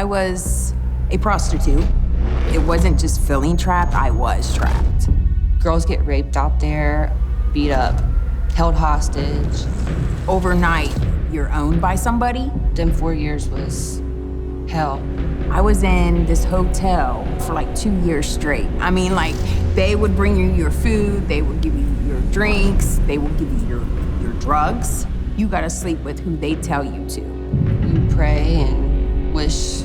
I was a prostitute. It wasn't just feeling trapped, I was trapped. Girls get raped out there, beat up, held hostage. Overnight, you're owned by somebody. Them 4 years was hell. I was in this hotel for like 2 years straight. I mean, like, they would bring you your food, they would give you your drinks, they would give you your drugs. You gotta sleep with who they tell you to. You pray and wish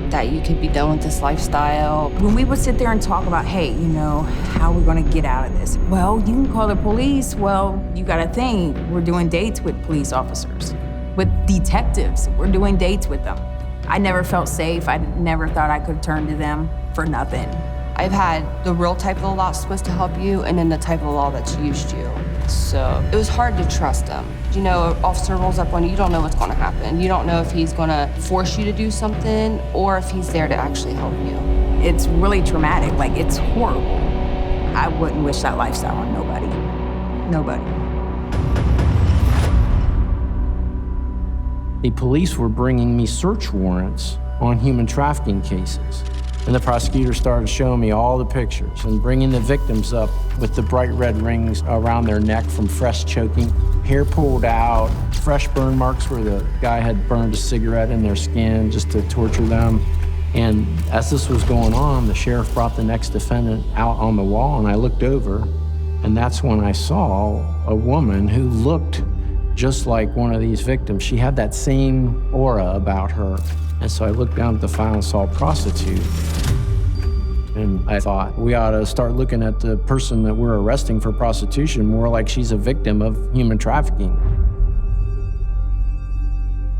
that you could be done with this lifestyle. When we would sit there and talk about, hey, you know, how are we gonna get out of this? Well, you can call the police. Well, you gotta think, we're doing dates with police officers, with detectives. We're doing dates with them. I never felt safe. I never thought I could turn to them for nothing. I've had the real type of law that's supposed to help you and then the type of law that's used you. So it was hard to trust them. You know, an officer rolls up on you, you don't know what's gonna happen. You don't know if he's gonna force you to do something or if he's there to actually help you. It's really traumatic, like it's horrible. I wouldn't wish that lifestyle on nobody. Nobody. The police were bringing me search warrants on human trafficking cases. And the prosecutor started showing me all the pictures and bringing the victims up with the bright red rings around their neck from fresh choking, hair pulled out, fresh burn marks where the guy had burned a cigarette in their skin just to torture them. And as this was going on, the sheriff brought the next defendant out on the wall, and I looked over, and that's when I saw a woman who looked just like one of these victims. She had that same aura about her. And so I looked down at the file and saw prostitute. And I thought, we ought to start looking at the person that we're arresting for prostitution more like she's a victim of human trafficking.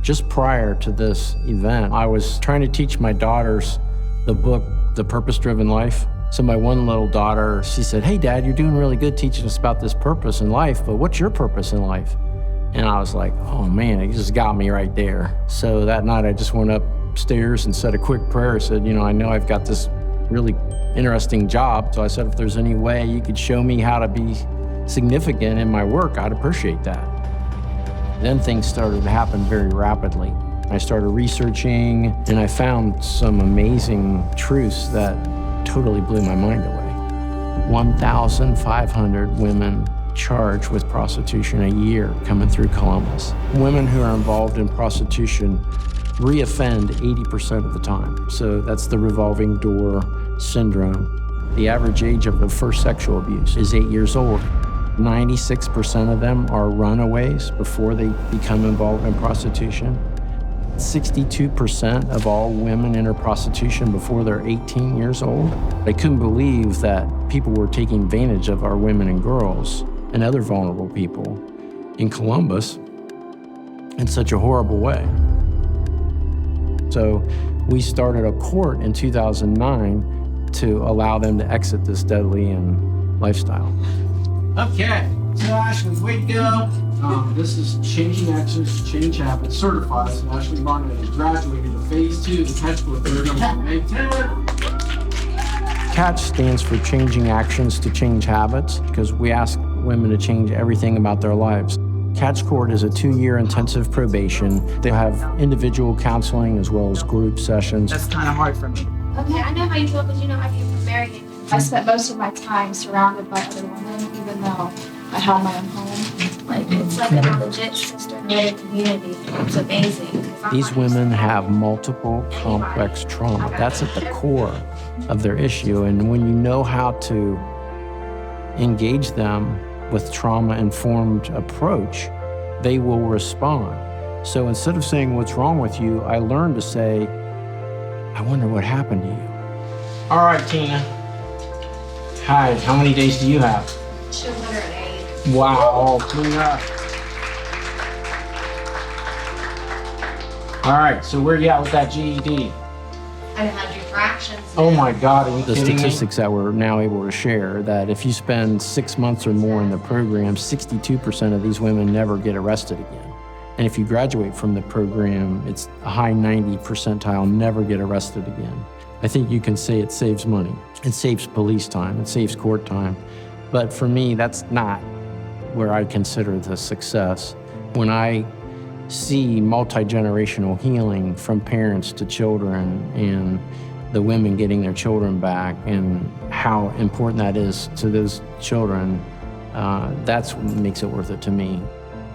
Just prior to this event, I was trying to teach my daughters the book, The Purpose-Driven Life. So my one little daughter, she said, hey, Dad, you're doing really good teaching us about this purpose in life, but what's your purpose in life? And I was like, oh man, it just got me right there. So that night I just went upstairs and said a quick prayer. I said, you know I've got this really interesting job. So I said, if there's any way you could show me how to be significant in my work, I'd appreciate that. Then things started to happen very rapidly. I started researching and I found some amazing truths that totally blew my mind away. 1,500 women charged with prostitution a year coming through Columbus. Women who are involved in prostitution reoffend 80% of the time. So that's the revolving door syndrome. The average age of the first sexual abuse is 8 years old. 96% of them are runaways before they become involved in prostitution. 62% of all women enter prostitution before they're 18 years old. I couldn't believe that people were taking advantage of our women and girls and other vulnerable people in Columbus in such a horrible way. So we started a court in 2009 to allow them to exit this deadly lifestyle. Okay, so Ashley, way to go. This is Changing Actions, Change Habits, certified. So Ashley Barnett has graduated to phase 2 of the catch book program on May 10th. CATCH stands for Changing Actions to Change Habits because we ask women to change everything about their lives. CATCH Court is a 2-year intensive probation. They have individual counseling as well as group sessions. That's kind of hard for me. Okay, I know how you feel because you know I came from married. I spent most of my time surrounded by other women, even though I had my own home. Like, it's like a legit sister-knit community. It's amazing. These women have multiple complex trauma. That's at the core of their issue. And when you know how to engage them with trauma-informed approach, they will respond. So instead of saying, what's wrong with you, I learned to say, I wonder what happened to you. All right, Tina. Hi, how many days do you have? 208. Wow, congrats. All right, so where you at with that GED? I had your fractions. Oh my God, are you kidding me? The statistics that we're now able to share, that if you spend 6 months or more in the program, 62% of these women never get arrested again. And if you graduate from the program, it's a high 90 percentile, never get arrested again. I think you can say it saves money. It saves police time, it saves court time. But for me, that's not where I consider the success. When I see multi-generational healing from parents to children and the women getting their children back and how important that is to those children, that's what makes it worth it to me.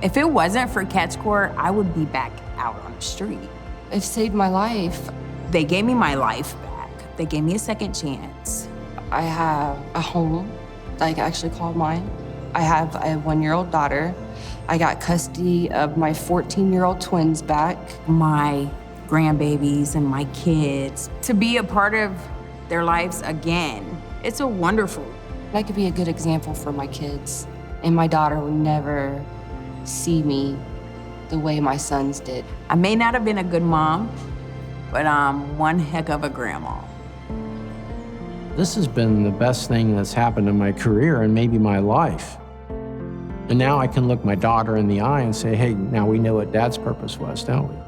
If it wasn't for Catch Court, I would be back out on the street. It saved my life. They gave me my life back. They gave me a second chance. I have a home that I can actually call mine. I have a 1-year-old daughter. I got custody of my 14-year-old twins back. My grandbabies and my kids, to be a part of their lives again. It's a wonderful. I could be a good example for my kids, and my daughter will never see me the way my sons did. I may not have been a good mom, but I'm one heck of a grandma. This has been the best thing that's happened in my career and maybe my life. And now I can look my daughter in the eye and say, hey, now we know what Dad's purpose was, don't we?